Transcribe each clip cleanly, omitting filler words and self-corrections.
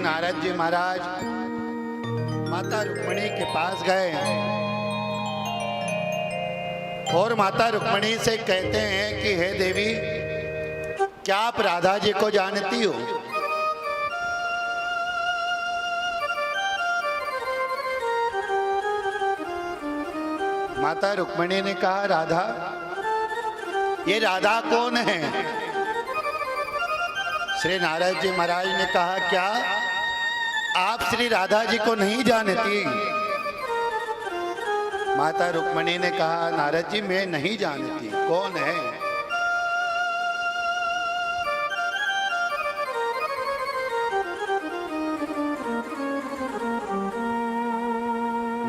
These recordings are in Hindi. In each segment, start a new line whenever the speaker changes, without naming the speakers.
नारद जी महाराज माता रुक्मिणी के पास गए और माता रुक्मिणी से कहते हैं कि हे देवी, क्या आप राधा जी को जानती हो? माता रुक्मिणी ने कहा, राधा? ये राधा कौन है? श्री नारद जी महाराज ने कहा, क्या आप श्री राधा जी को नहीं जानती? माता रुक्मिणी ने कहा, नारद जी मैं नहीं जानती, कौन है?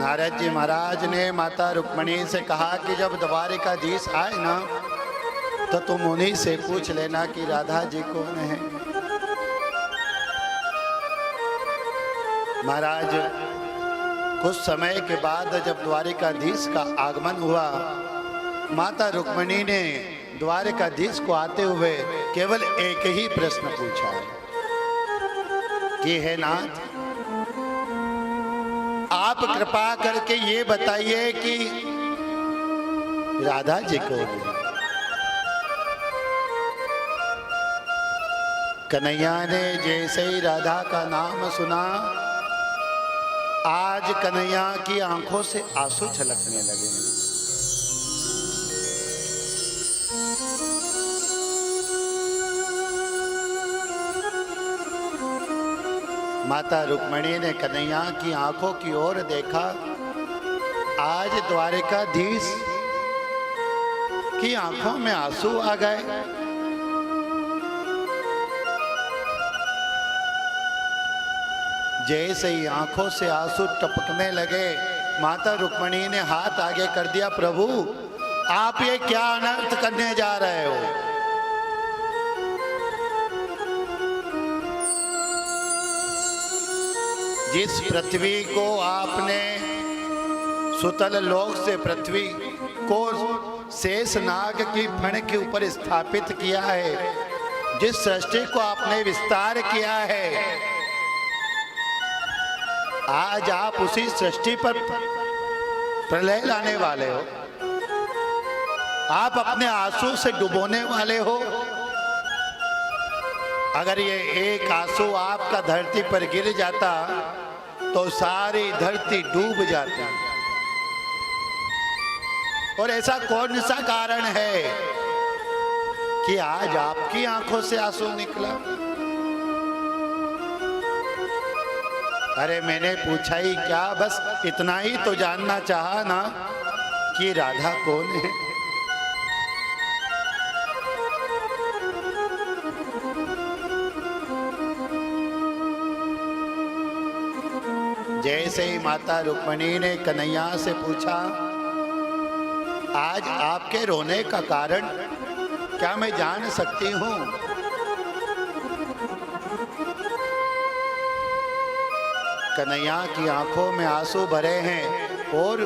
नारद जी महाराज ने माता रुक्मिणी से कहा कि जब द्वारिकाधीश आए ना तो तुम उन्हीं से पूछ लेना कि राधा जी कौन है। महाराज कुछ समय के बाद जब द्वारिकाधीश का आगमन हुआ, माता रुक्मिणी ने द्वारिकाधीश को आते हुए केवल एक ही प्रश्न पूछा कि हे नाथ, आप कृपा करके ये बताइए कि राधा जी कौन है? कन्हैया ने जैसे ही राधा का नाम सुना, आज कन्हैया की आंखों से आंसू छलकने लगे। माता रुक्मिणी ने कन्हैया की आंखों की ओर देखा। आज द्वारिकाधीश की आंखों में आंसू आ गए। जैसे ही आंखों से आंसू टपकने लगे, माता रुक्मिणी ने हाथ आगे कर दिया, प्रभु आप ये क्या अनर्थ करने जा रहे हो? जिस पृथ्वी को आपने सुतल लोक से पृथ्वी को शेषनाग की फण के ऊपर स्थापित किया है, जिस सृष्टि को आपने विस्तार किया है, आज आप उसी सृष्टि पर प्रलय लाने वाले हो। आप अपने आंसू से डुबोने वाले हो। अगर ये एक आंसू आपका धरती पर गिर जाता तो सारी धरती डूब जाती। और ऐसा कौन सा कारण है कि आज आपकी आंखों से आंसू निकला? अरे मैंने पूछा ही क्या, बस इतना ही तो जानना चाहा ना कि राधा कौन है। जैसे ही माता रुक्मिणी ने कन्हैया से पूछा, आज आपके रोने का कारण क्या मैं जान सकती हूँ? कन्हैया की आंखों में आंसू भरे हैं और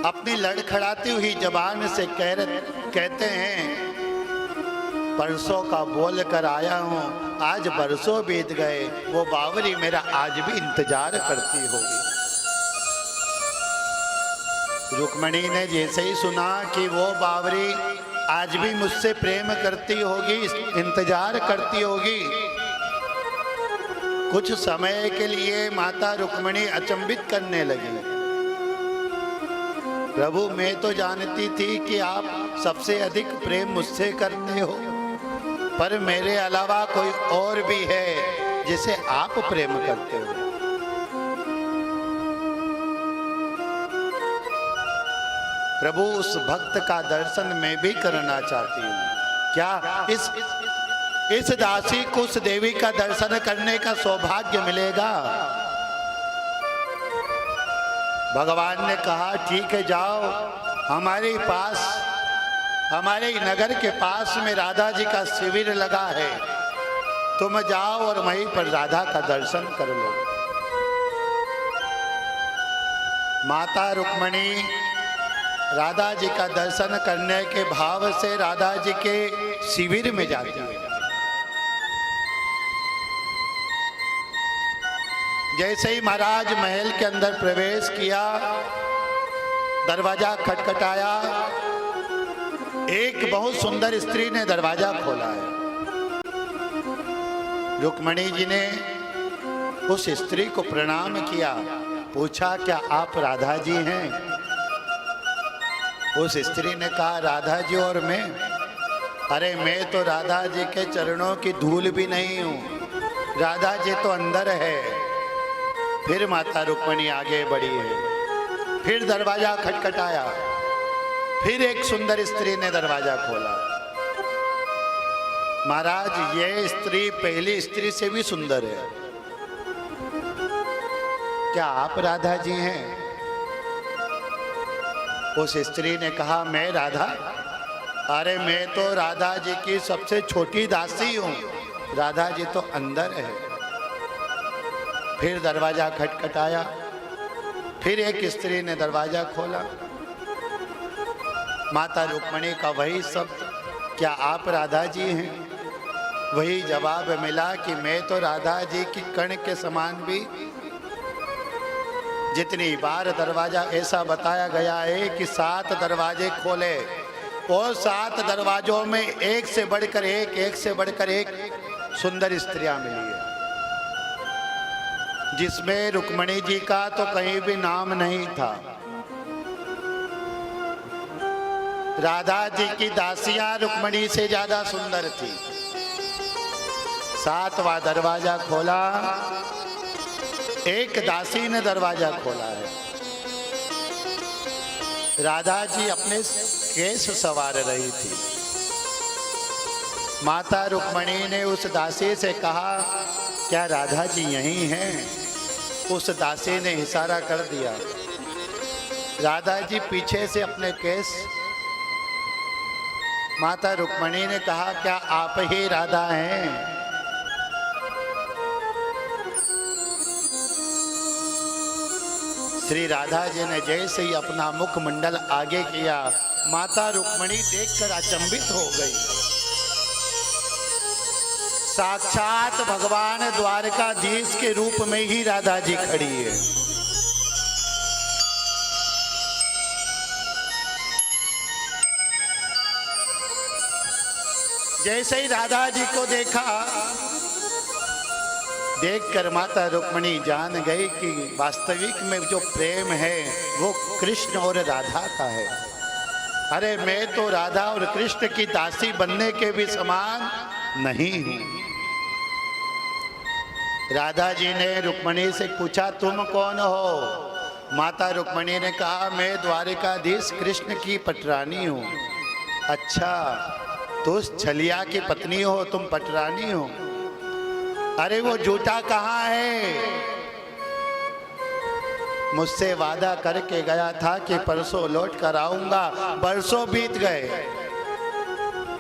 अपनी लड़खड़ाती हुई जबान से कहते हैं, परसों का बोल कर आया हूँ, आज बरसों बीत गए, वो बावरी मेरा आज भी इंतजार करती होगी। रुक्मिणी ने जैसे ही सुना कि वो बावरी आज भी मुझसे प्रेम करती होगी, इंतजार करती होगी, कुछ समय के लिए माता रुक्मिणी अचंभित करने लगी। प्रभु मैं तो जानती थी कि आप सबसे अधिक प्रेम मुझसे करते हो, पर मेरे अलावा कोई और भी है जिसे आप प्रेम करते हो। प्रभु उस भक्त का दर्शन मैं भी करना चाहती हूँ। क्या इस दासी को उस देवी का दर्शन करने का सौभाग्य मिलेगा? भगवान ने कहा ठीक है, जाओ, हमारे नगर के पास में राधा जी का शिविर लगा है, तुम जाओ और वहीं पर राधा का दर्शन कर लो। माता रुक्मिणी राधा जी का दर्शन करने के भाव से राधा जी के शिविर में जाती है। जैसे ही महाराज महल के अंदर प्रवेश किया, दरवाजा खटखटाया, एक बहुत सुंदर स्त्री ने दरवाजा खोला है। रुक्मणी जी ने उस स्त्री को प्रणाम किया, पूछा क्या आप राधा जी हैं? उस स्त्री ने कहा राधा जी और मैं? अरे मैं तो राधा जी के चरणों की धूल भी नहीं हूं, राधा जी तो अंदर है। फिर माता रुक्मणी आगे बढ़ी है, फिर दरवाजा खटखटाया, फिर एक सुंदर स्त्री ने दरवाजा खोला। महाराज ये स्त्री पहली स्त्री से भी सुंदर है, क्या आप राधा जी हैं? उस स्त्री ने कहा मैं राधा? अरे मैं तो राधा जी की सबसे छोटी दासी हूं, राधा जी तो अंदर है। फिर दरवाजा खटखटाया, फिर एक स्त्री ने दरवाजा खोला। माता रुक्मणी का वही शब्द, क्या आप राधा जी हैं? वही जवाब मिला कि मैं तो राधा जी की कण के समान भी। जितनी बार दरवाजा ऐसा बताया गया है कि 7 दरवाजे खोले और 7 दरवाजों में एक से बढ़कर एक सुंदर स्त्रियां मिली है, जिसमें रुक्मणी जी का तो कहीं भी नाम नहीं था। राधा जी की दासियां रुक्मणी से ज्यादा सुंदर थी। 7वां दरवाजा खोला, एक दासी ने दरवाजा खोला है। राधा जी अपने केश संवार रही थी। माता रुक्मणी ने उस दासी से कहा क्या राधा जी यहीं हैं? उस दासी ने इशारा कर दिया। राधा जी पीछे से अपने केश, माता रुक्मणी ने कहा क्या आप ही राधा हैं? श्री राधा जी ने जैसे ही अपना मुखमंडल आगे किया, माता रुक्मणी देखकर अचंभित हो गई। साक्षात भगवान द्वारकाधीश के रूप में ही राधा जी खड़ी है। जैसे ही राधा जी को देखा, देखकर माता रुक्मणी जान गई कि वास्तविक में जो प्रेम है वो कृष्ण और राधा का है। अरे मैं तो राधा और कृष्ण की दासी बनने के भी समान नहीं हूं। राधा जी ने रुक्मणी से पूछा तुम कौन हो? माता रुक्मणी ने कहा मैं द्वारिकाधीश कृष्ण की पटरानी हूं। अच्छा, तो उस छलिया की पत्नी हो, तुम पटरानी हो? अरे वो झूठा कहाँ है? मुझसे वादा करके गया था कि परसों लौट कर आऊंगा, बरसों बीत गए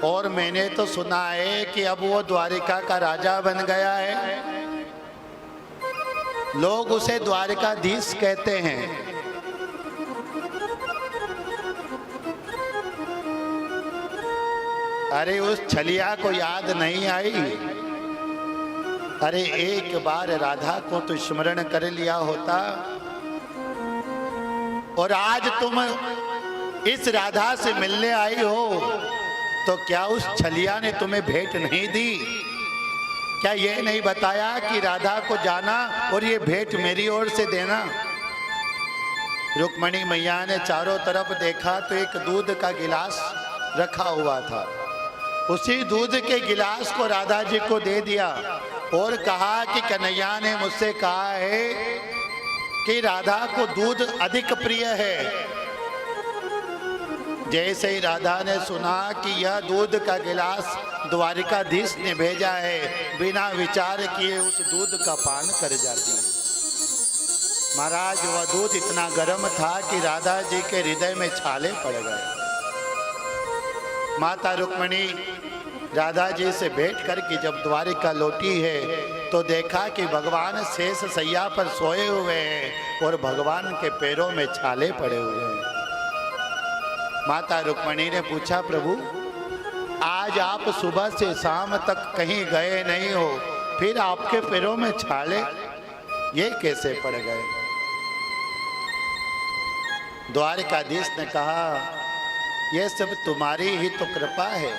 और मैंने तो सुना है कि अब वो द्वारिका का राजा बन गया है। लोग उसे द्वारिकाधीश कहते हैं। अरे उस छलिया को याद नहीं आई? अरे एक बार राधा को तो स्मरण कर लिया होता। और आज तुम इस राधा से मिलने आई हो तो क्या उस छलिया ने तुम्हें भेंट नहीं दी? क्या ये नहीं बताया कि राधा को जाना और ये भेंट मेरी ओर से देना? रुक्मणी मैया ने चारों तरफ देखा तो एक दूध का गिलास रखा हुआ था। उसी दूध के गिलास को राधा जी को दे दिया और कहा कि कन्हैया ने मुझसे कहा है कि राधा को दूध अधिक प्रिय है। जैसे ही राधा ने सुना कि यह दूध का गिलास द्वारिकाधीश ने भेजा है, बिना विचार किए उस दूध का पान कर जाती है। महाराज वह दूध इतना गर्म था कि राधा जी के हृदय में छाले पड़ गए। माता रुक्मणी राधा जी से भेंट करके जब द्वारिका लौटी है तो देखा कि भगवान शेष सैया पर सोए हुए हैं और भगवान के पैरों में छाले पड़े हुए हैं। माता रुक्मणी ने पूछा प्रभु आज आप सुबह से शाम तक कहीं गए नहीं हो, फिर आपके पैरों में छाले? ये कैसे पड़ गए? द्वारकाधीश ने कहा, ये सब तुम्हारी ही तो कृपा है।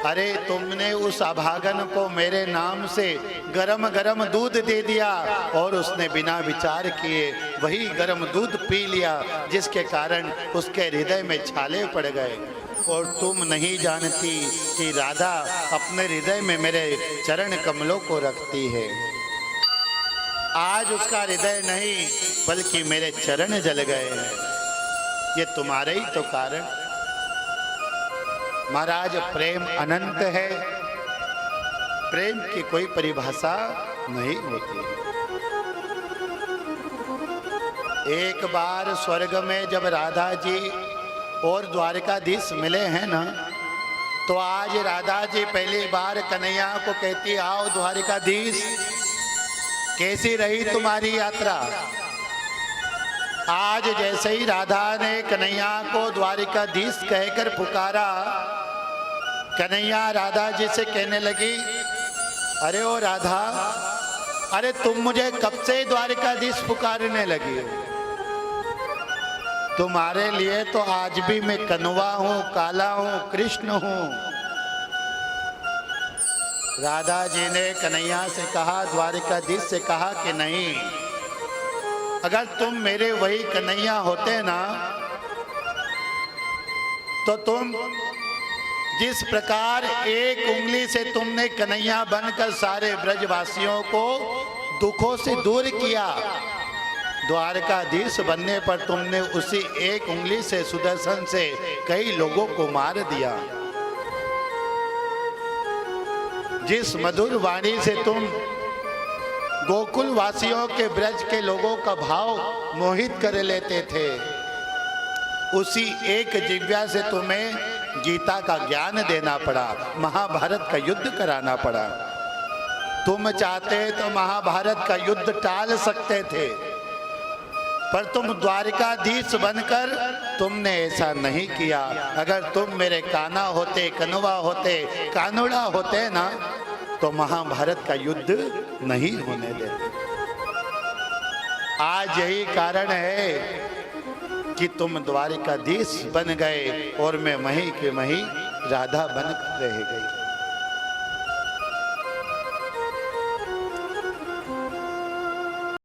अरे तुमने उस अभागन को मेरे नाम से गरम गरम दूध दे दिया और उसने बिना विचार किए वही गरम दूध पी लिया, जिसके कारण उसके हृदय में छाले पड़ गए। और तुम नहीं जानती कि राधा अपने हृदय में मेरे चरण कमलों को रखती है। आज उसका हृदय नहीं बल्कि मेरे चरण जल गए हैं। ये तुम्हारे ही तो कारण। महाराज, प्रेम अनंत है, प्रेम की कोई परिभाषा नहीं होती है। एक बार स्वर्ग में जब राधा जी और द्वारकाधीश मिले हैं ना, तो आज राधा जी पहली बार कन्हैया को कहती, आओ द्वारकाधीश, कैसी रही तुम्हारी यात्रा? आज जैसे ही राधा ने कन्हैया को द्वारकाधीश कहकर पुकारा, कन्हैया राधा जी से कहने लगी, अरे ओ राधा, अरे तुम मुझे कब से द्वारकाधीश पुकारने लगी हो? तुम्हारे लिए तो आज भी मैं कन्वा हूं, काला हूं, कृष्ण हूं। राधा जी ने कन्हैया से कहा, द्वारकाधीश से कहा कि नहीं, अगर तुम मेरे वही कन्हैया होते ना, तो तुम जिस प्रकार एक उंगली से तुमने कन्हैया बनकर सारे ब्रजवासियों को दुखों से दूर किया, द्वारकाधीश बनने पर तुमने उसी एक उंगली से, सुदर्शन से, कई लोगों को मार दिया। जिस मधुर वाणी से तुम गोकुल वासियों के, ब्रज के लोगों का भाव मोहित कर लेते थे, उसी एक जिह्वा से तुम्हें गीता का ज्ञान देना पड़ा, महाभारत का युद्ध कराना पड़ा। तुम चाहते तो महाभारत का युद्ध टाल सकते थे, पर तुम द्वारकाधीश बनकर तुमने ऐसा नहीं किया। अगर तुम मेरे कान्हा होते, कन्वा होते, कानुड़ा होते ना, तो महाभारत का युद्ध नहीं होने देते। आज यही कारण है कि तुम द्वारकाधीश बन गए और मैं मही के मही राधा बनकर रह गई।